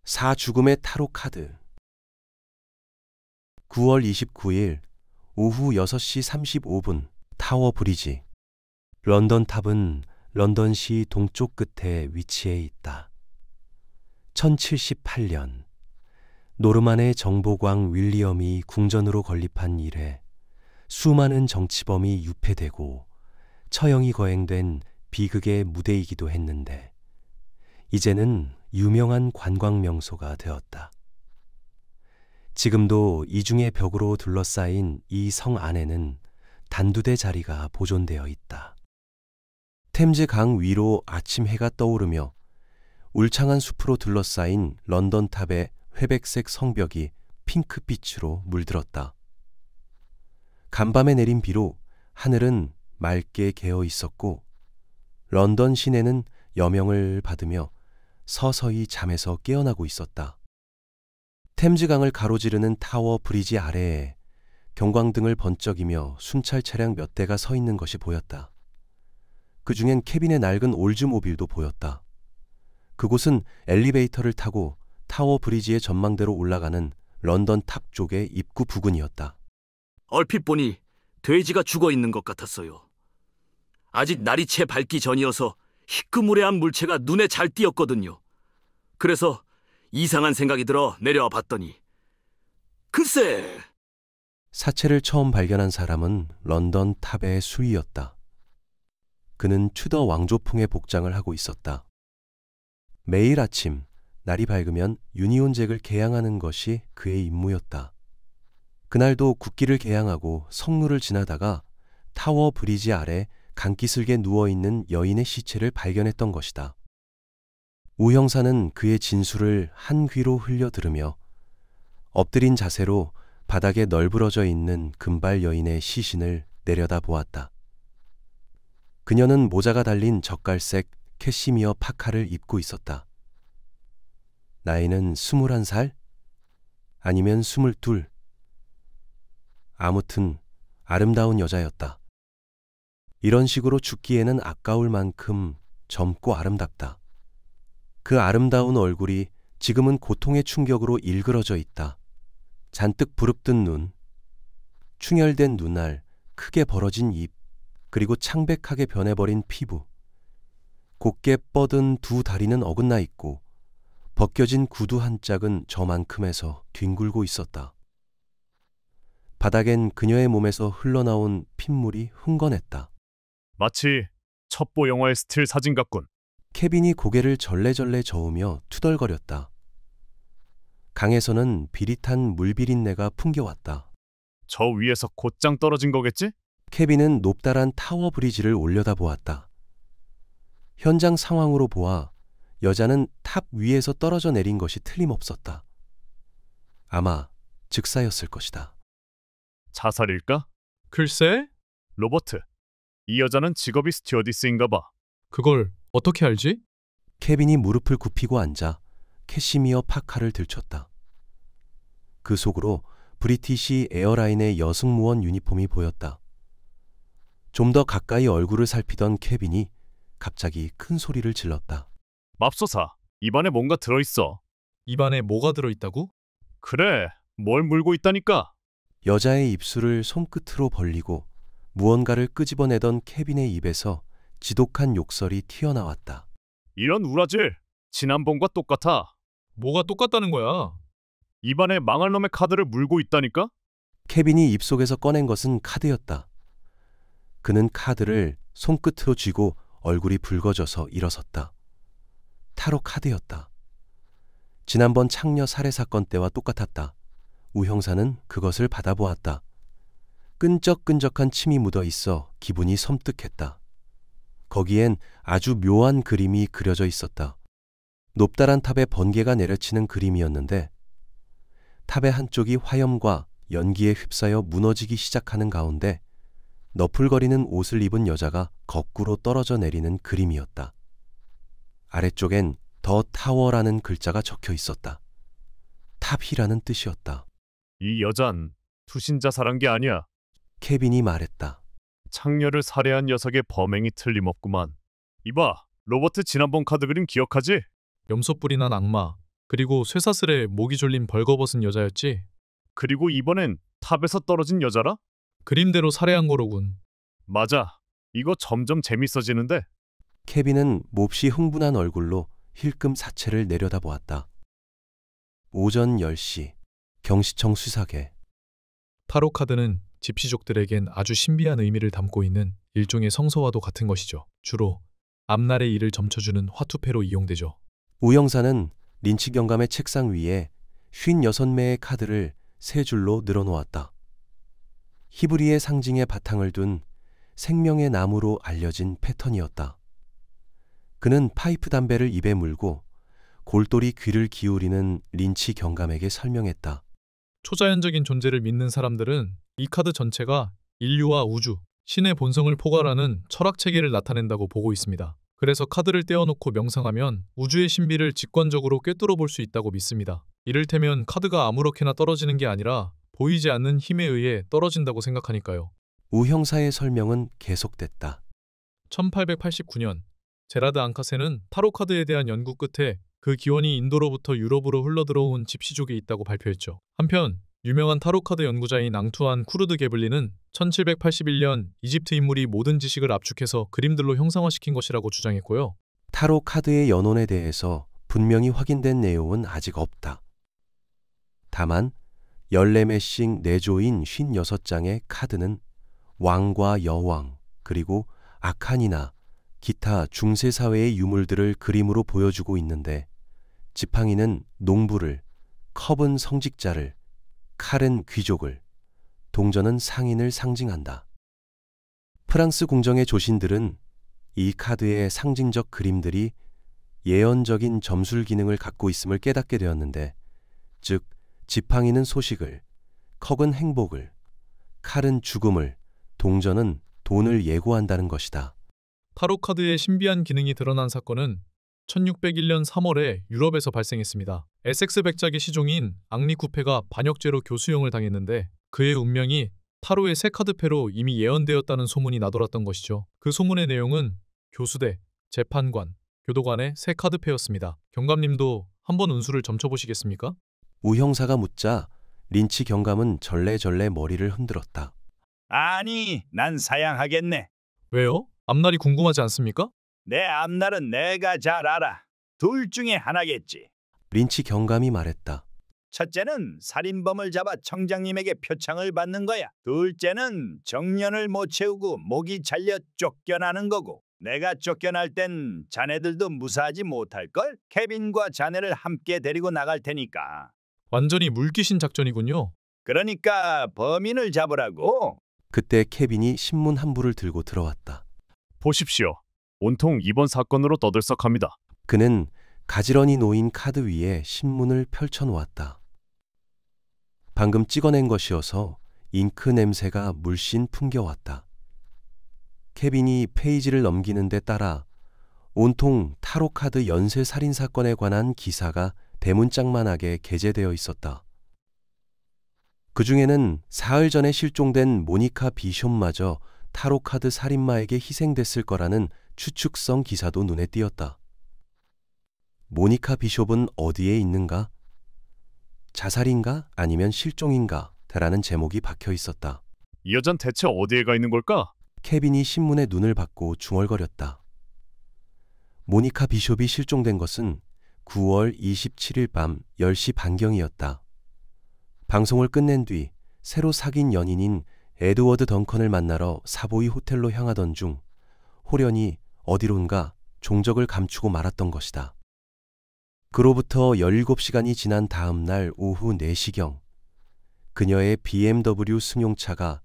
사죽음의 타로 카드. 9월 29일 오후 6시 35분 타워 브리지. 런던 탑은 런던시 동쪽 끝에 위치해 있다. 1078년 노르만의 정보광 윌리엄이 궁전으로 건립한 이래 수많은 정치범이 유폐되고 처형이 거행된 비극의 무대이기도 했는데 이제는 유명한 관광 명소가 되었다. 지금도 이중의 벽으로 둘러싸인 이 성 안에는 단두대 자리가 보존되어 있다. 템즈 강 위로 아침 해가 떠오르며 울창한 숲으로 둘러싸인 런던 탑의 회백색 성벽이 핑크빛으로 물들었다. 간밤에 내린 비로 하늘은 맑게 개어 있었고 런던 시내는 여명을 받으며 서서히 잠에서 깨어나고 있었다. 템즈강을 가로지르는 타워 브리지 아래에 경광등을 번쩍이며 순찰 차량 몇 대가 서 있는 것이 보였다. 그 중엔 케빈의 낡은 올즈모빌도 보였다. 그곳은 엘리베이터를 타고 타워 브리지의 전망대로 올라가는 런던 탑 쪽의 입구 부근이었다. 얼핏 보니 돼지가 죽어 있는 것 같았어요. 아직 날이 채 밝기 전이어서 희끄무레한 물체가 눈에 잘 띄었거든요. 그래서 이상한 생각이 들어 내려와 봤더니 글쎄! 사체를 처음 발견한 사람은 런던 탑의 수위였다. 그는 튜더 왕조풍의 복장을 하고 있었다. 매일 아침 날이 밝으면 유니온잭을 개양하는 것이 그의 임무였다. 그날도 국기를 개양하고 성루를 지나다가 타워 브리지 아래 강기슭에 누워있는 여인의 시체를 발견했던 것이다. 우 형사는 그의 진술을 한 귀로 흘려 들으며 엎드린 자세로 바닥에 널브러져 있는 금발 여인의 시신을 내려다 보았다. 그녀는 모자가 달린 젓갈색 캐시미어 파카를 입고 있었다. 나이는 21살? 아니면 22? 아무튼 아름다운 여자였다. 이런 식으로 죽기에는 아까울 만큼 젊고 아름답다. 그 아름다운 얼굴이 지금은 고통의 충격으로 일그러져 있다. 잔뜩 부릅뜬 눈, 충혈된 눈알, 크게 벌어진 입, 그리고 창백하게 변해버린 피부. 곱게 뻗은 두 다리는 어긋나 있고 벗겨진 구두 한 짝은 저만큼에서 뒹굴고 있었다. 바닥엔 그녀의 몸에서 흘러나온 핏물이 흥건했다. 마치 첩보 영화의 스틸 사진 같군. 케빈이 고개를 절레절레 저으며 투덜거렸다. 강에서는 비릿한 물비린내가 풍겨왔다. 저 위에서 곧장 떨어진 거겠지? 케빈은 높다란 타워 브리지를 올려다보았다. 현장 상황으로 보아 여자는 탑 위에서 떨어져 내린 것이 틀림없었다. 아마 즉사였을 것이다. 자살일까? 글쎄? 로버트, 이 여자는 직업이 스튜어디스인가 봐. 그걸 어떻게 알지? 케빈이 무릎을 굽히고 앉아 캐시미어 파카를 들췄다. 그 속으로 브리티시 에어라인의 여승무원 유니폼이 보였다. 좀 더 가까이 얼굴을 살피던 케빈이 갑자기 큰 소리를 질렀다. 맙소사, 입안에 뭔가 들어있어. 입안에 뭐가 들어있다고? 그래, 뭘 물고 있다니까. 여자의 입술을 손끝으로 벌리고 무언가를 끄집어내던 케빈의 입에서 지독한 욕설이 튀어나왔다. 이런 우라질, 지난번과 똑같아. 뭐가 똑같다는 거야? 입안에 망할 놈의 카드를 물고 있다니까? 케빈이 입속에서 꺼낸 것은 카드였다. 그는 카드를 손끝으로 쥐고 얼굴이 붉어져서 일어섰다. 타로 카드였다. 지난번 창녀 살해 사건 때와 똑같았다. 우 형사는 그것을 받아보았다. 끈적끈적한 침이 묻어 있어 기분이 섬뜩했다. 거기엔 아주 묘한 그림이 그려져 있었다. 높다란 탑에 번개가 내려치는 그림이었는데 탑의 한쪽이 화염과 연기에 휩싸여 무너지기 시작하는 가운데 너풀거리는 옷을 입은 여자가 거꾸로 떨어져 내리는 그림이었다. 아래쪽엔 더 타워라는 글자가 적혀 있었다. 탑이라는 뜻이었다. 이 여잔 투신자살한 게 아니야. 케빈이 말했다. 창녀를 살해한 녀석의 범행이 틀림없구만. 이봐, 로버트 지난번 카드 그림 기억하지? 염소 뿔이 난 악마. 그리고 쇠사슬에 목이 졸린 벌거벗은 여자였지. 그리고 이번엔 탑에서 떨어진 여자라? 그림대로 살해한 거로군. 맞아. 이거 점점 재밌어지는데. 케빈은 몹시 흥분한 얼굴로 힐끔 사체를 내려다보았다. 오전 10시 경시청 수사계. 타로 카드는 집시족들에겐 아주 신비한 의미를 담고 있는 일종의 성서와도 같은 것이죠. 주로 앞날의 일을 점쳐주는 화투패로 이용되죠. 우 형사는 린치 경감의 책상 위에 56매의 카드를 세 줄로 늘어놓았다. 히브리의 상징의 바탕을 둔 생명의 나무로 알려진 패턴이었다. 그는 파이프 담배를 입에 물고 골똘히 귀를 기울이는 린치 경감에게 설명했다. 초자연적인 존재를 믿는 사람들은 이 카드 전체가 인류와 우주, 신의 본성을 포괄하는 철학 체계를 나타낸다고 보고 있습니다. 그래서 카드를 떼어놓고 명상하면 우주의 신비를 직관적으로 꿰뚫어 볼 수 있다고 믿습니다. 이를테면 카드가 아무렇게나 떨어지는 게 아니라 보이지 않는 힘에 의해 떨어진다고 생각하니까요. 우 형사의 설명은 계속됐다. 1889년 제라드 앙카세는 타로 카드에 대한 연구 끝에 그 기원이 인도로부터 유럽으로 흘러들어온 집시족에 있다고 발표했죠. 한편 유명한 타로 카드 연구자인 앙투안 쿠르드 게블리는 1781년 이집트 인물이 모든 지식을 압축해서 그림들로 형상화시킨 것이라고 주장했고요. 타로 카드의 연원에 대해서 분명히 확인된 내용은 아직 없다. 다만 14매씩 내조인 56장의 카드는 왕과 여왕 그리고 악한이나 기타 중세사회의 유물들을 그림으로 보여주고 있는데 지팡이는 농부를, 컵은 성직자를, 칼은 귀족을, 동전은 상인을 상징한다. 프랑스 궁정의 조신들은 이 카드의 상징적 그림들이 예언적인 점술 기능을 갖고 있음을 깨닫게 되었는데, 즉 지팡이는 소식을, 컵은 행복을, 칼은 죽음을, 동전은 돈을 예고한다는 것이다. 타로 카드의 신비한 기능이 드러난 사건은 1601년 3월에 유럽에서 발생했습니다. 에섹스 백작의 시종인 앙리 쿠페가 반역죄로 교수형을 당했는데 그의 운명이 타로의 새 카드패로 이미 예언되었다는 소문이 나돌았던 것이죠. 그 소문의 내용은 교수대, 재판관, 교도관의 새 카드패였습니다. 경감님도 한번 운수를 점쳐보시겠습니까? 우 형사가 묻자 린치 경감은 절레절레 머리를 흔들었다. 아니, 난 사양하겠네. 왜요? 앞날이 궁금하지 않습니까? 내 앞날은 내가 잘 알아. 둘 중에 하나겠지. 린치 경감이 말했다. 첫째는 살인범을 잡아 청장님에게 표창을 받는 거야. 둘째는 정년을 못 채우고 목이 잘려 쫓겨나는 거고. 내가 쫓겨날 땐 자네들도 무사하지 못할걸? 케빈과 자네를 함께 데리고 나갈 테니까. 완전히 물귀신 작전이군요. 그러니까 범인을 잡으라고. 그때 케빈이 신문 한 부를 들고 들어왔다. 보십시오. 온통 이번 사건으로 떠들썩합니다. 그는 가지런히 놓인 카드 위에 신문을 펼쳐놓았다. 방금 찍어낸 것이어서 잉크 냄새가 물씬 풍겨왔다. 케빈이 페이지를 넘기는 데 따라 온통 타로 카드 연쇄 살인 사건에 관한 기사가 대문짝만하게 게재되어 있었다. 그 중에는 사흘 전에 실종된 모니카 비숍마저 타로 카드 살인마에게 희생됐을 거라는 추측성 기사도 눈에 띄었다. 모니카 비숍은 어디에 있는가? 자살인가? 아니면 실종인가? 라는 제목이 박혀 있었다. 이 여잔 대체 어디에 가 있는 걸까? 케빈이 신문에 눈을 받고 중얼거렸다. 모니카 비숍이 실종된 것은 9월 27일 밤 10시 반경이었다. 방송을 끝낸 뒤 새로 사귄 연인인 에드워드 덩컨을 만나러 사보이 호텔로 향하던 중 호련히 어디론가 종적을 감추고 말았던 것이다. 그로부터 17시간이 지난 다음 날 오후 4시경 그녀의 BMW 승용차가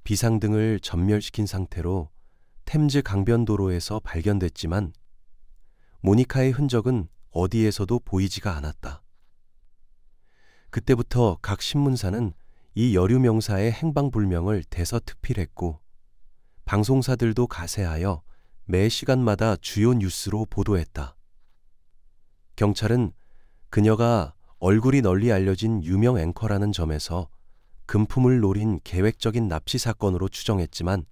비상등을 전멸시킨 상태로 템즈 강변도로에서 발견됐지만 모니카의 흔적은 어디에서도 보이지가 않았다. 그때부터 각 신문사는 이 여류 명사의 행방불명을 대서특필했고 방송사들도 가세하여 매 시간마다 주요 뉴스로 보도했다. 경찰은 그녀가 얼굴이 널리 알려진 유명 앵커라는 점에서 금품을 노린 계획적인 납치 사건으로 추정했지만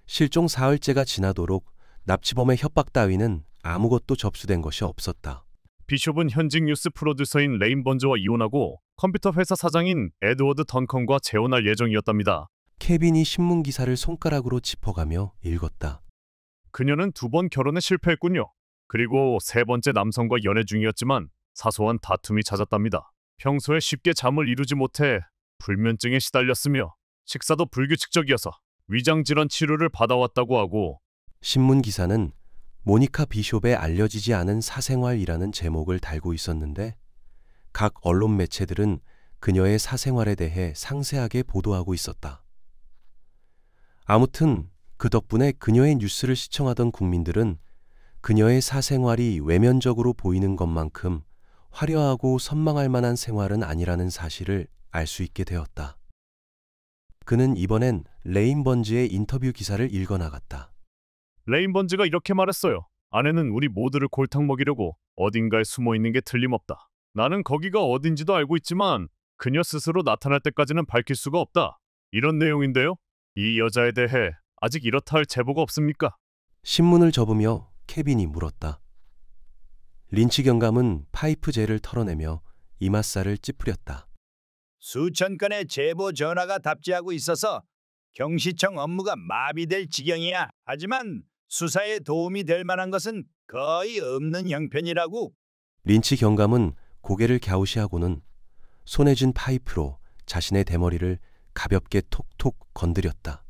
실종 사흘째가 지나도록 납치범의 협박 따위는 아무것도 접수된 것이 없었다. 비숍은 현직 뉴스 프로듀서인 레인 번즈와 이혼하고 컴퓨터 회사 사장인 에드워드 던컨과 재혼할 예정이었답니다. 케빈이 신문 기사를 손가락으로 짚어가며 읽었다. 그녀는 2번 결혼에 실패했군요. 그리고 3번째 남성과 연애 중이었지만 사소한 다툼이 잦았답니다. 평소에 쉽게 잠을 이루지 못해 불면증에 시달렸으며 식사도 불규칙적이어서 위장질환 치료를 받아왔다고 하고, 신문 기사는 모니카 비숍의 알려지지 않은 사생활이라는 제목을 달고 있었는데 각 언론 매체들은 그녀의 사생활에 대해 상세하게 보도하고 있었다. 아무튼 그 덕분에 그녀의 뉴스를 시청하던 국민들은 그녀의 사생활이 외면적으로 보이는 것만큼 화려하고 선망할 만한 생활은 아니라는 사실을 알 수 있게 되었다. 그는 이번엔 레인 번즈의 인터뷰 기사를 읽어나갔다. 레인 번즈가 이렇게 말했어요. 아내는 우리 모두를 골탕 먹이려고 어딘가에 숨어 있는 게 틀림없다. 나는 거기가 어딘지도 알고 있지만 그녀 스스로 나타날 때까지는 밝힐 수가 없다. 이런 내용인데요. 이 여자에 대해 아직 이렇다 할 제보가 없습니까? 신문을 접으며 케빈이 물었다. 린치 경감은 파이프젤을 털어내며 이맛살을 찌푸렸다. 수천 건의 제보 전화가 답지하고 있어서 경시청 업무가 마비될 지경이야. 하지만 수사에 도움이 될 만한 것은 거의 없는 형편이라고. 린치 경감은 고개를 갸우시하고는 손에 쥔 파이프로 자신의 대머리를 가볍게 톡톡 건드렸다.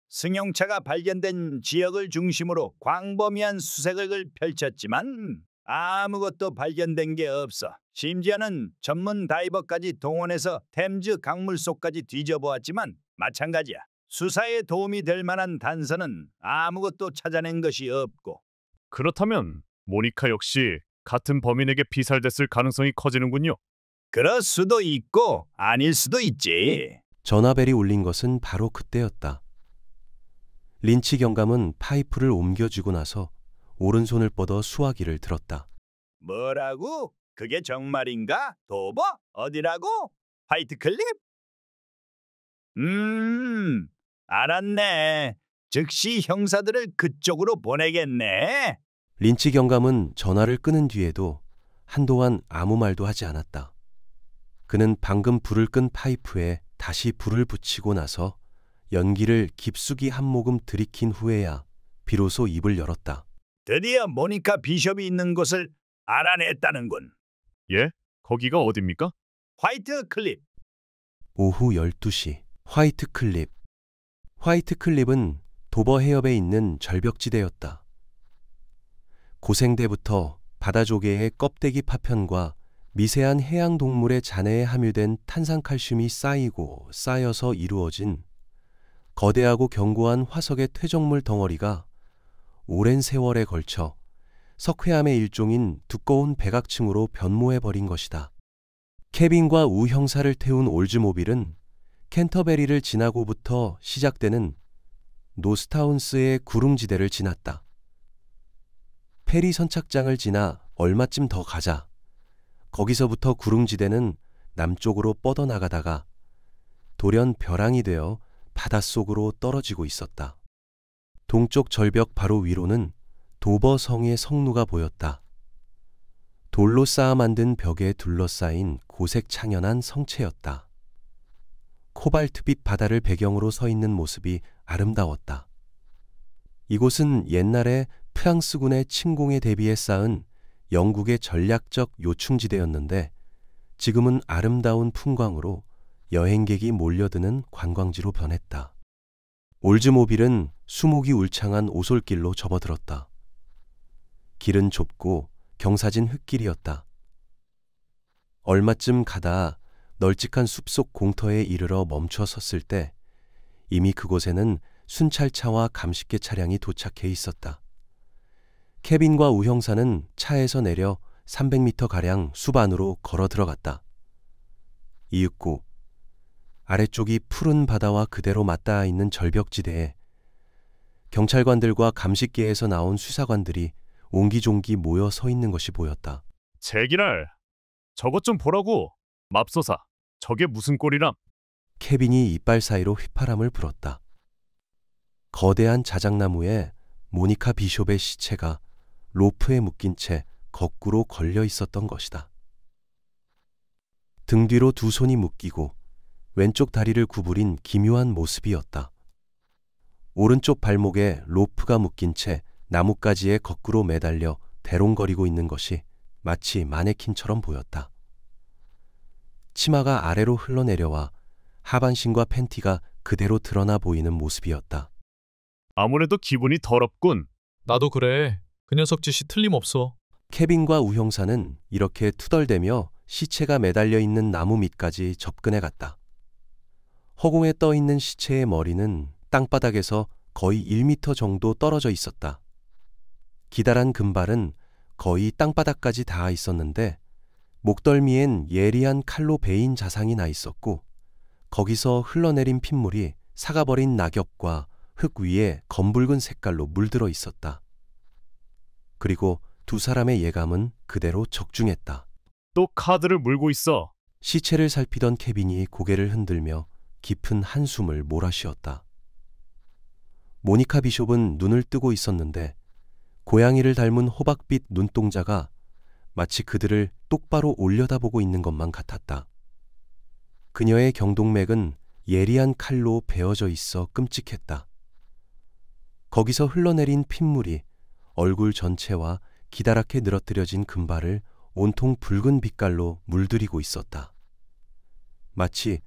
승용차가 발견된 지역을 중심으로 광범위한 수색을 펼쳤지만 아무것도 발견된 게 없어. 심지어는 전문 다이버까지 동원해서 템즈 강물 속까지 뒤져보았지만 마찬가지야. 수사에 도움이 될 만한 단서는 아무것도 찾아낸 것이 없고. 그렇다면 모니카 역시 같은 범인에게 피살됐을 가능성이 커지는군요. 그럴 수도 있고 아닐 수도 있지. 전화벨이 울린 것은 바로 그때였다. 린치 경감은 파이프를 옮겨주고 나서 오른손을 뻗어 수화기를 들었다. 뭐라고? 그게 정말인가? 도버? 어디라고? 화이트 클립? 알았네. 즉시 형사들을 그쪽으로 보내겠네. 린치 경감은 전화를 끊은 뒤에도 한동안 아무 말도 하지 않았다. 그는 방금 불을 끈 파이프에 다시 불을 붙이고 나서 연기를 깊숙이 한 모금 들이킨 후에야 비로소 입을 열었다. 드디어 모니카 비숍이 있는 곳을 알아냈다는군. 예? 거기가 어딥니까? 화이트 클립. 오후 12시 화이트 클립. 화이트 클립은 도버 해협에 있는 절벽지대였다. 고생대부터 바다조개의 껍데기 파편과 미세한 해양 동물의 잔해에 함유된 탄산칼슘이 쌓이고 쌓여서 이루어진 거대하고 견고한 화석의 퇴적물 덩어리가 오랜 세월에 걸쳐 석회암의 일종인 두꺼운 백악층으로 변모해버린 것이다. 케빈과 우 형사를 태운 올즈모빌은 캔터베리를 지나고부터 시작되는 노스타운스의 구릉지대를 지났다. 페리 선착장을 지나 얼마쯤 더 가자 거기서부터 구릉지대는 남쪽으로 뻗어나가다가 돌연 벼랑이 되어 바닷속으로 떨어지고 있었다. 동쪽 절벽 바로 위로는 도버 성의 성루가 보였다. 돌로 쌓아 만든 벽에 둘러싸인 고색 창연한 성체였다. 코발트빛 바다를 배경으로 서 있는 모습이 아름다웠다. 이곳은 옛날에 프랑스군의 침공에 대비해 쌓은 영국의 전략적 요충지대였는데 지금은 아름다운 풍광으로 여행객이 몰려드는 관광지로 변했다. 올즈모빌은 수목이 울창한 오솔길로 접어들었다. 길은 좁고 경사진 흙길이었다. 얼마쯤 가다 널찍한 숲속 공터에 이르러 멈춰 섰을 때 이미 그곳에는 순찰차와 감식계 차량이 도착해 있었다. 케빈과 우 형사는 차에서 내려 300m가량 숲 안으로 걸어 들어갔다. 이윽고 아래쪽이 푸른 바다와 그대로 맞닿아 있는 절벽지대에 경찰관들과 감식계에서 나온 수사관들이 옹기종기 모여 서 있는 것이 보였다. 제기랄, 저것 좀 보라고. 맙소사, 저게 무슨 꼴이람? 케빈이 이빨 사이로 휘파람을 불었다. 거대한 자작나무에 모니카 비숍의 시체가 로프에 묶인 채 거꾸로 걸려 있었던 것이다. 등 뒤로 두 손이 묶이고 왼쪽 다리를 구부린 기묘한 모습이었다. 오른쪽 발목에 로프가 묶인 채 나뭇가지에 거꾸로 매달려 대롱거리고 있는 것이 마치 마네킹처럼 보였다. 치마가 아래로 흘러내려와 하반신과 팬티가 그대로 드러나 보이는 모습이었다. 아무래도 기분이 더럽군. 나도 그래. 그 녀석 짓이 틀림없어. 케빈과 우형사는 이렇게 투덜대며 시체가 매달려 있는 나무 밑까지 접근해 갔다. 허공에 떠 있는 시체의 머리는 땅바닥에서 거의 1미터 정도 떨어져 있었다. 기다란 금발은 거의 땅바닥까지 닿아 있었는데 목덜미엔 예리한 칼로 베인 자상이 나 있었고 거기서 흘러내린 핏물이 삭아버린 낙엽과 흙 위에 검붉은 색깔로 물들어 있었다. 그리고 두 사람의 예감은 그대로 적중했다. 또 카드를 물고 있어. 시체를 살피던 케빈이 고개를 흔들며 깊은 한숨을 몰아쉬었다. 모니카 비숍은 눈을 뜨고 있었는데 고양이를 닮은 호박빛 눈동자가 마치 그들을 똑바로 올려다보고 있는 것만 같았다. 그녀의 경동맥은 예리한 칼로 베어져 있어 끔찍했다. 거기서 흘러내린 핏물이 얼굴 전체와 기다랗게 늘어뜨려진 금발을 온통 붉은 빛깔로 물들이고 있었다. 마치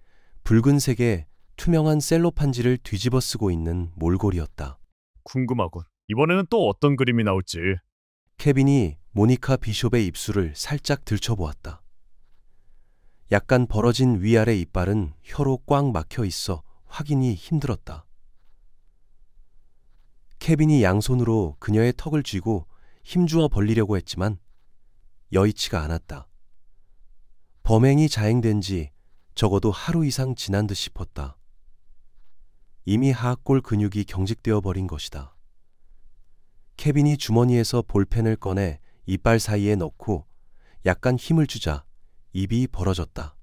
붉은색의 투명한 셀로판지를 뒤집어 쓰고 있는 몰골이었다. 궁금하군. 이번에는 또 어떤 그림이 나올지. 케빈이 모니카 비숍의 입술을 살짝 들춰보았다. 약간 벌어진 위아래 이빨은 혀로 꽉 막혀 있어 확인이 힘들었다. 케빈이 양손으로 그녀의 턱을 쥐고 힘주어 벌리려고 했지만 여의치가 않았다. 범행이 자행된 지 적어도 하루 이상 지난 듯 싶었다. 이미 하악골 근육이 경직되어 버린 것이다. 케빈이 주머니에서 볼펜을 꺼내 이빨 사이에 넣고 약간 힘을 주자 입이 벌어졌다.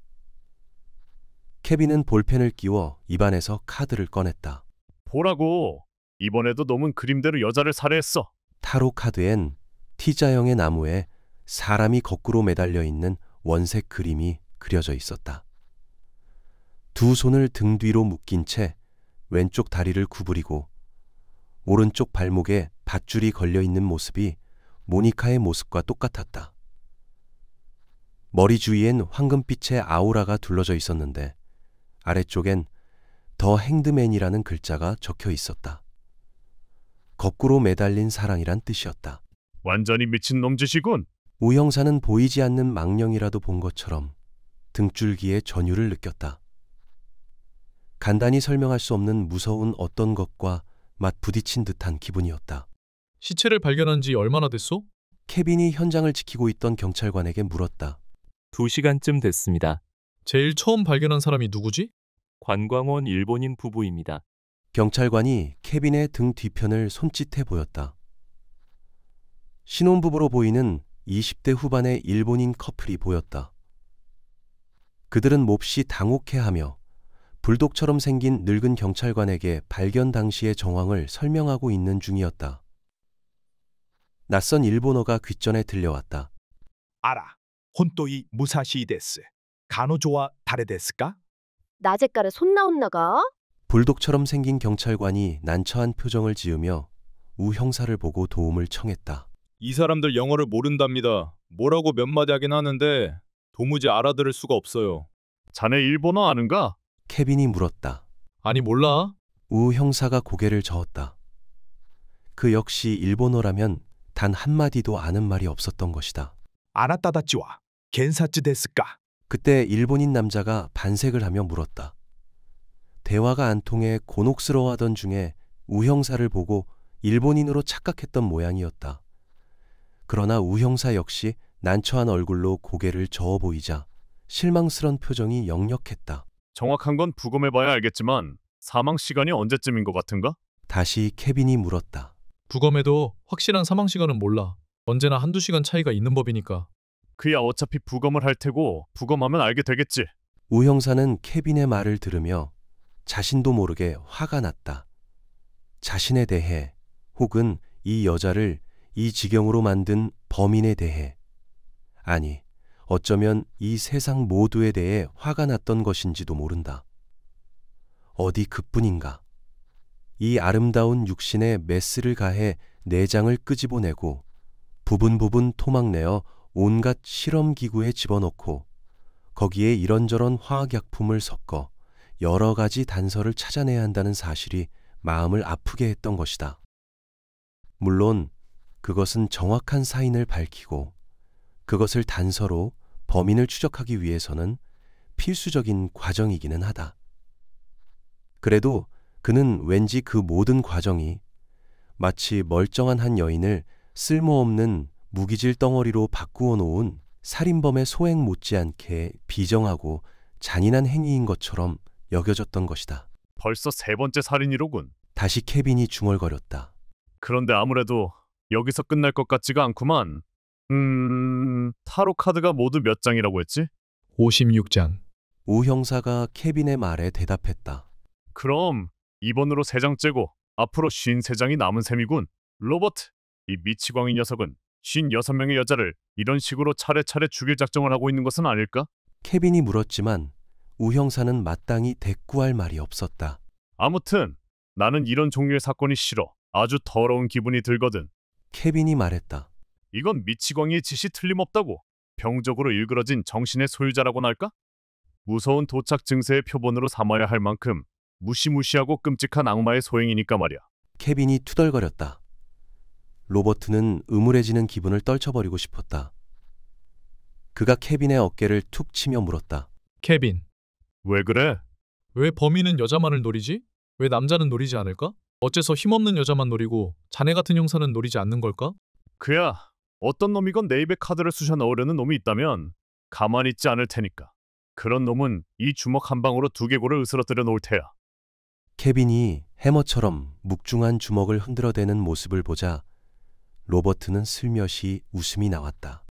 케빈은 볼펜을 끼워 입안에서 카드를 꺼냈다. 보라고. 이번에도 놈은 그림대로 여자를 살해했어. 타로 카드엔 T자형의 나무에 사람이 거꾸로 매달려 있는 원색 그림이 그려져 있었다. 두 손을 등 뒤로 묶인 채 왼쪽 다리를 구부리고 오른쪽 발목에 밧줄이 걸려 있는 모습이 모니카의 모습과 똑같았다. 머리 주위엔 황금빛의 아우라가 둘러져 있었는데 아래쪽엔 더 행드맨이라는 글자가 적혀 있었다. 거꾸로 매달린 사랑이란 뜻이었다. 완전히 미친 놈 짓이군. 우형사는 보이지 않는 망령이라도 본 것처럼 등줄기에 전율을 느꼈다. 간단히 설명할 수 없는 무서운 어떤 것과 맞 부딪힌 듯한 기분이었다. 시체를 발견한 지 얼마나 됐소? 케빈이 현장을 지키고 있던 경찰관에게 물었다. 2시간쯤 됐습니다. 제일 처음 발견한 사람이 누구지? 관광원 일본인 부부입니다. 경찰관이 케빈의 등 뒤편을 손짓해 보였다. 신혼부부로 보이는 20대 후반의 일본인 커플이 보였다. 그들은 몹시 당혹해하며 불독처럼 생긴 늙은 경찰관에게 발견 당시의 정황을 설명하고 있는 중이었다. 낯선 일본어가 귓전에 들려왔다. 알아. 혼또이 무사시 데스. 가노조와 다레 데스까? なぜからそんな女が 불독처럼 생긴 경찰관이 난처한 표정을 지으며 우 형사를 보고 도움을 청했다. 이 사람들 영어를 모른답니다. 뭐라고 몇 마디 하긴 하는데 도무지 알아들을 수가 없어요. 자네 일본어 아는가? 케빈이 물었다. 아니 몰라. 우 형사가 고개를 저었다. 그 역시 일본어라면 단 한마디도 아는 말이 없었던 것이다. 아나타다치와 겐사츠 데스까? 그때 일본인 남자가 반색을 하며 물었다. 대화가 안 통해 곤혹스러워하던 중에 우 형사를 보고 일본인으로 착각했던 모양이었다. 그러나 우 형사 역시 난처한 얼굴로 고개를 저어 보이자 실망스런 표정이 역력했다. 정확한 건 부검해봐야 알겠지만 사망 시간이 언제쯤인 것 같은가? 다시 케빈이 물었다. 부검해도 확실한 사망 시간은 몰라. 언제나 한두 시간 차이가 있는 법이니까. 그야 어차피 부검을 할 테고 부검하면 알게 되겠지. 우 형사는 케빈의 말을 들으며 자신도 모르게 화가 났다. 자신에 대해 혹은 이 여자를 이 지경으로 만든 범인에 대해, 아니, 어쩌면 이 세상 모두에 대해 화가 났던 것인지도 모른다. 어디 그뿐인가. 이 아름다운 육신에 메스를 가해 내장을 끄집어내고 부분 토막내어 온갖 실험기구에 집어넣고 거기에 이런저런 화학약품을 섞어 여러 가지 단서를 찾아내야 한다는 사실이 마음을 아프게 했던 것이다. 물론 그것은 정확한 사인을 밝히고 그것을 단서로 범인을 추적하기 위해서는 필수적인 과정이기는 하다. 그래도 그는 왠지 그 모든 과정이 마치 멀쩡한 한 여인을 쓸모없는 무기질 덩어리로 바꾸어 놓은 살인범의 소행 못지않게 비정하고 잔인한 행위인 것처럼 여겨졌던 것이다. 벌써 세 번째 살인이로군. 다시 케빈이 중얼거렸다. 그런데 아무래도 여기서 끝날 것 같지가 않구만. 타로 카드가 모두 몇 장이라고 했지? 56장. 우 형사가 케빈의 말에 대답했다. 그럼 이번으로 3장째고 앞으로 53장이 남은 셈이군. 로버트, 이 미치광이 녀석은 56명의 여자를 이런 식으로 차례차례 죽일 작정을 하고 있는 것은 아닐까? 케빈이 물었지만 우 형사는 마땅히 대꾸할 말이 없었다. 아무튼 나는 이런 종류의 사건이 싫어. 아주 더러운 기분이 들거든. 케빈이 말했다. 이건 미치광이의 짓이 틀림없다고. 병적으로 일그러진 정신의 소유자라고나 할까? 무서운 도착 증세의 표본으로 삼아야 할 만큼 무시무시하고 끔찍한 악마의 소행이니까 말이야. 케빈이 투덜거렸다. 로버트는 음울해지는 기분을 떨쳐버리고 싶었다. 그가 케빈의 어깨를 툭 치며 물었다. 케빈, 왜 그래? 왜 범인은 여자만을 노리지? 왜 남자는 노리지 않을까? 어째서 힘없는 여자만 노리고 자네 같은 형사는 노리지 않는 걸까? 그야 어떤 놈이건 내 입에 카드를 쑤셔 넣으려는 놈이 있다면 가만히 있지 않을 테니까. 그런 놈은 이 주먹 한 방으로 두개골을 으스러뜨려 놓을 테야. 케빈이 해머처럼 묵중한 주먹을 흔들어대는 모습을 보자 로버트는 슬며시 웃음이 나왔다.